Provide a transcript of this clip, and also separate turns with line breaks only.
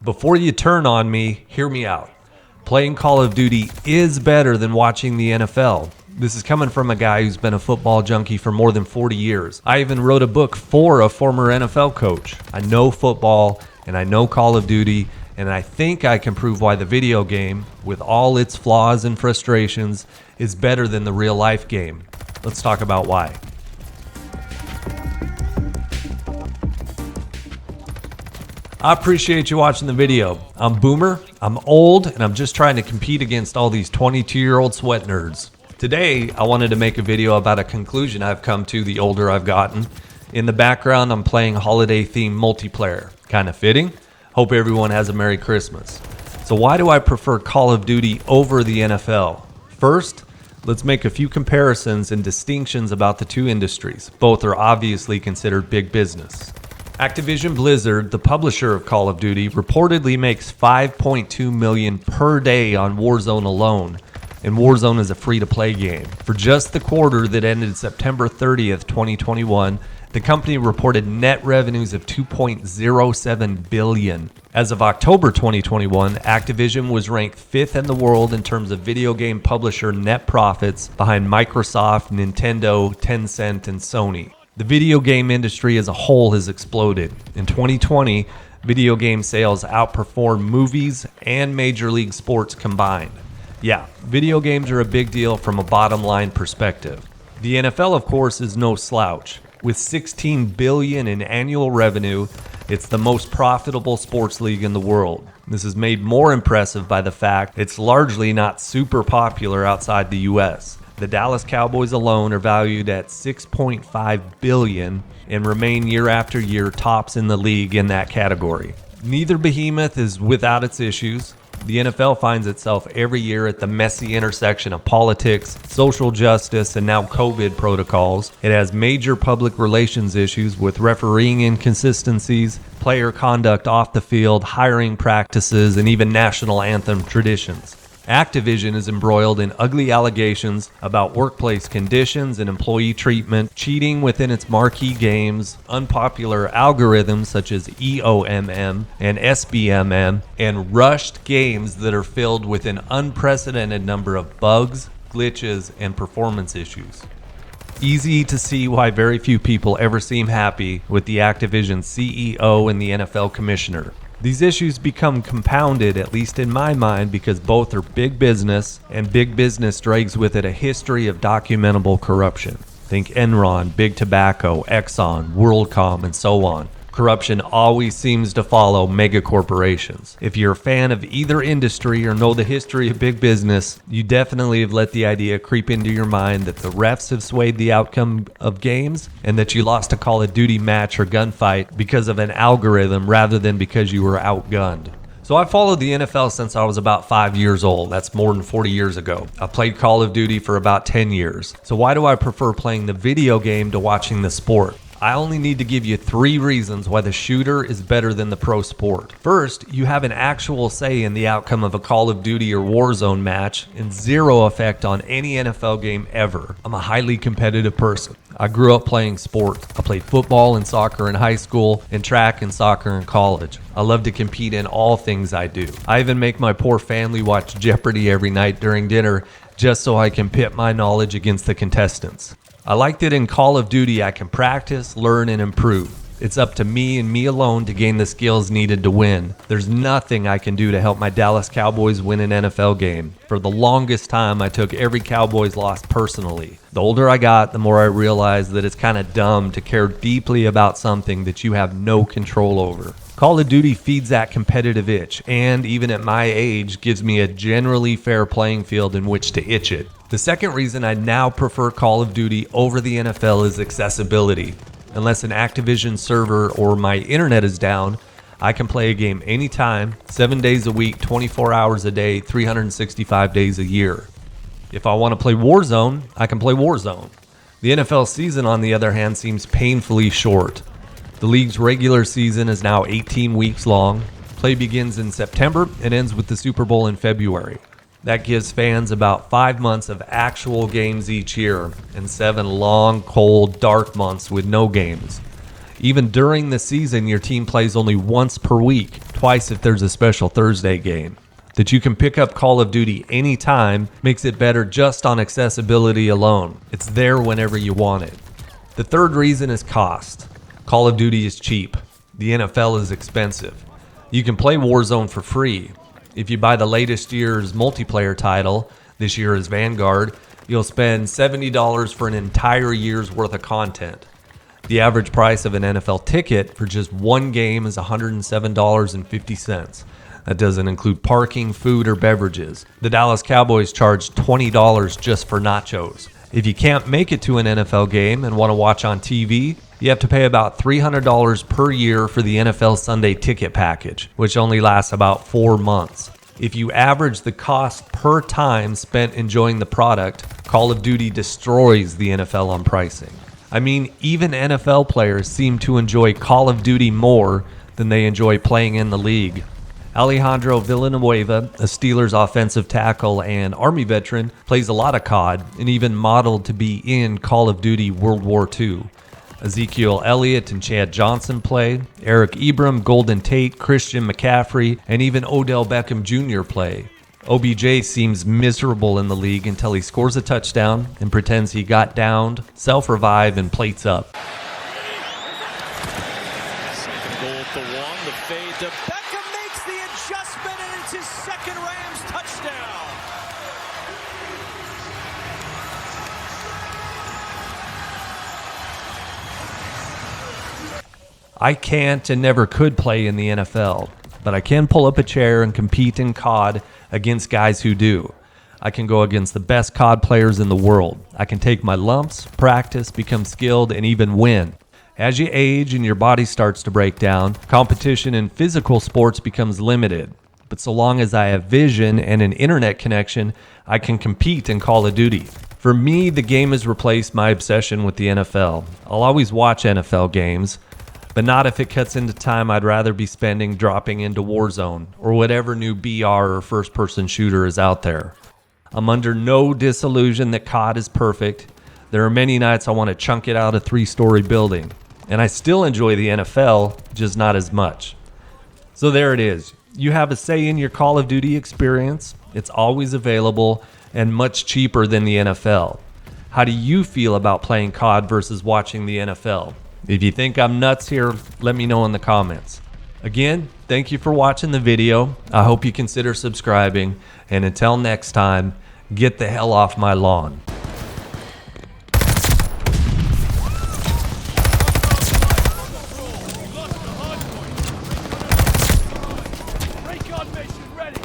Before you turn on me, hear me out. Playing Call of Duty is better than watching the NFL. This is coming from a guy who's been a football junkie for more than 40 years. I even wrote a book for a former NFL coach. I know football and I know Call of Duty, and I think I can prove why the video game, with all its flaws and frustrations, is better than the real life game. Let's talk about why. I appreciate you watching the video. I'm Boomer, I'm old, and I'm just trying to compete against all these 22-year-old sweat nerds. Today, I wanted to make a video about a conclusion I've come to the older I've gotten. In the background, I'm playing holiday-themed multiplayer. Kind of fitting. Hope everyone has a Merry Christmas. So why do I prefer Call of Duty over the NFL? First, let's make a few comparisons and distinctions about the two industries. Both are obviously considered big business. Activision Blizzard, the publisher of Call of Duty, reportedly makes $5.2 million per day on Warzone alone, and Warzone is a free-to-play game. For just the quarter that ended September 30th, 2021, the company reported net revenues of $2.07 billion. As of October 2021, Activision was ranked 5th in the world in terms of video game publisher net profits, behind Microsoft, Nintendo, Tencent, and Sony. The video game industry as a whole has exploded. In 2020, video game sales outperformed movies and Major League Sports combined. Yeah, video games are a big deal from a bottom line perspective. The NFL, of course, is no slouch. With $16 billion in annual revenue, it's the most profitable sports league in the world. This is made more impressive by the fact it's largely not super popular outside the US. The Dallas Cowboys alone are valued at $6.5 billion and remain year after year tops in the league in that category. Neither behemoth is without its issues. The NFL finds itself every year at the messy intersection of politics, social justice, and now COVID protocols. It has major public relations issues with refereeing inconsistencies, player conduct off the field, hiring practices, and even national anthem traditions. Activision is embroiled in ugly allegations about workplace conditions and employee treatment, cheating within its marquee games, unpopular algorithms such as EOMM and SBMM, and rushed games that are filled with an unprecedented number of bugs, glitches, and performance issues. Easy to see why very few people ever seem happy with the Activision CEO and the NFL commissioner. These issues become compounded, at least in my mind, because both are big business, and big business drags with it a history of documentable corruption. Think Enron, Big Tobacco, Exxon, WorldCom, and so on. Corruption always seems to follow mega corporations. If you're a fan of either industry or know the history of big business, you definitely have let the idea creep into your mind that the refs have swayed the outcome of games and that you lost a Call of Duty match or gunfight because of an algorithm rather than because you were outgunned. So I followed the NFL since I was about 5 years old. That's more than 40 years ago. I played Call of Duty for about 10 years. So why do I prefer playing the video game to watching the sport? I only need to give you 3 reasons why the shooter is better than the pro sport. First, you have an actual say in the outcome of a Call of Duty or Warzone match and zero effect on any NFL game ever. I'm a highly competitive person. I grew up playing sports. I played football and soccer in high school and track and soccer in college. I love to compete in all things I do. I even make my poor family watch Jeopardy every night during dinner just so I can pit my knowledge against the contestants. I like that in Call of Duty I can practice, learn, and improve. It's up to me and me alone to gain the skills needed to win. There's nothing I can do to help my Dallas Cowboys win an NFL game. For the longest time, I took every Cowboys loss personally. The older I got, the more I realized that it's kind of dumb to care deeply about something that you have no control over. Call of Duty feeds that competitive itch, and even at my age, gives me a generally fair playing field in which to itch it. The second reason I now prefer Call of Duty over the NFL is accessibility. Unless an Activision server or my internet is down, I can play a game anytime, 7 days a week, 24 hours a day, 365 days a year. If I want to play Warzone, I can play Warzone. The NFL season, on the other hand, seems painfully short. The league's regular season is now 18 weeks long. Play begins in September and ends with the Super Bowl in February. That gives fans about 5 months of actual games each year and 7 long, cold, dark months with no games. Even during the season, your team plays only once per week, twice if there's a special Thursday game. That you can pick up Call of Duty anytime makes it better just on accessibility alone. It's there whenever you want it. The third reason is cost. Call of Duty is cheap. The NFL is expensive. You can play Warzone for free. If you buy the latest year's multiplayer title, this year is Vanguard, you'll spend $70 for an entire year's worth of content. The average price of an NFL ticket for just one game is $107.50. That doesn't include parking, food, or beverages. The Dallas Cowboys charge $20 just for nachos. If you can't make it to an NFL game and want to watch on TV, you have to pay about $300 per year for the NFL Sunday ticket package, which only lasts about 4 months. If you average the cost per time spent enjoying the product, Call of Duty destroys the NFL on pricing. I mean, even NFL players seem to enjoy Call of Duty more than they enjoy playing in the league. Alejandro Villanueva, a Steelers offensive tackle and Army veteran, plays a lot of COD and even modeled to be in Call of Duty World War II. Ezekiel Elliott and Chad Johnson play, Eric Ebram, Golden Tate, Christian McCaffrey, and even Odell Beckham Jr. play. OBJ seems miserable in the league until he scores a touchdown and pretends he got downed, self-revive, and plates up.
Second goal at the one, the fade to Beckham makes the adjustment, and it's his second Rams touchdown.
I can't and never could play in the NFL, but I can pull up a chair and compete in COD against guys who do. I can go against the best COD players in the world. I can take my lumps, practice, become skilled, and even win. As you age and your body starts to break down, competition in physical sports becomes limited. But so long as I have vision and an internet connection, I can compete in Call of Duty. For me, the game has replaced my obsession with the NFL. I'll always watch NFL games, but not if it cuts into time I'd rather be spending dropping into Warzone or whatever new BR or first-person shooter is out there. I'm under no disillusion that COD is perfect. There are many nights I want to chunk it out a 3-story building. And I still enjoy the NFL, just not as much. So there it is. You have a say in your Call of Duty experience. It's always available and much cheaper than the NFL. How do you feel about playing COD versus watching the NFL? If you think I'm nuts here, let me know in the comments. Again, thank you for watching the video. I hope you consider subscribing. And until next time, get the hell off my lawn.
Recon mission ready.